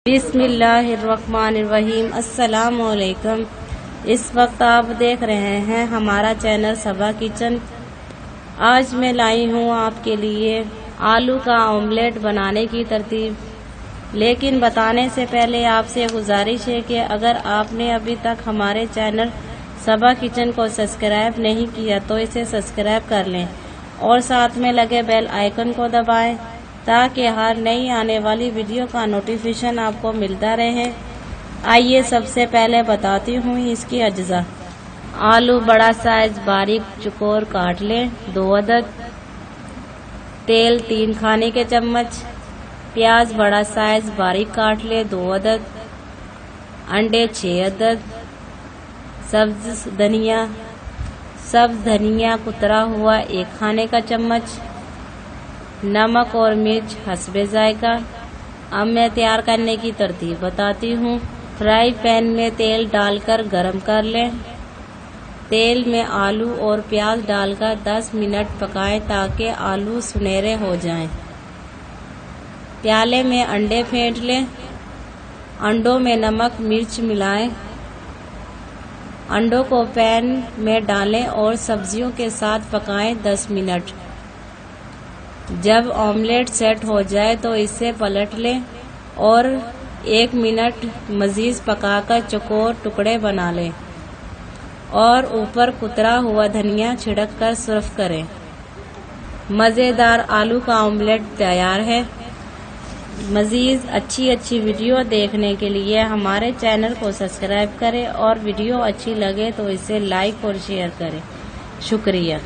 بسم اللہ الرحمن الرحیم۔ السلام علیکم۔ اس وقت آپ دیکھ رہے ہیں ہمارا چینل صبا کچن۔ آج میں لائی ہوں آپ کے لیے آلو کا آملیٹ بنانے کی ترتیب، لیکن بتانے سے پہلے آپ سے گزارش ہے کہ اگر آپ نے ابھی تک ہمارے چینل صبا کچن کو سبسکرائب نہیں کیا تو اسے سبسکرائب کر لیں اور ساتھ میں لگے بیل آئیکن کو دبائیں تاکہ ہر نئی آنے والی ویڈیو کا نوٹیفیکیشن آپ کو ملتا رہے۔ آئیے سب سے پہلے بتاتی ہوں اس کی اجزاء۔ آلو بڑا سائز باریک چکور کاٹ لیں 2 عدد، تیل 3 کھانے کے چمچ، پیاز بڑا سائز باریک کاٹ لیں 2 عدد، انڈے 6 عدد، سبز دھنیا کترا ہوا 1 کھانے کا چمچ، نمک اور مرچ حسب ذائقہ۔ اب میں تیار کرنے کی ترتیب بتاتی ہوں۔ فرائی پین میں تیل ڈال کر گرم کر لیں۔ تیل میں آلو اور پیاز ڈال کر 10 منٹ پکائیں تاکہ آلو سنہرے ہو جائیں۔ پیالے میں انڈے پھینٹ لیں۔ انڈوں میں نمک مرچ ملائیں۔ انڈوں کو پین میں ڈالیں اور سبزیوں کے ساتھ پکائیں 10 منٹ۔ جب آملیٹ سیٹ ہو جائے تو اسے پلٹ لیں اور 1 منٹ مزید پکا کر چوکور ٹکڑے بنا لیں اور اوپر کترا ہوا دھنیا چھڑک کر سرو کریں۔ مزیدار آلو کا آملیٹ تیار ہے۔ مزید اچھی ویڈیو دیکھنے کے لیے ہمارے چینل کو سبسکرائب کریں اور ویڈیو اچھی لگے تو اسے لائک اور شیئر کریں۔ شکریہ۔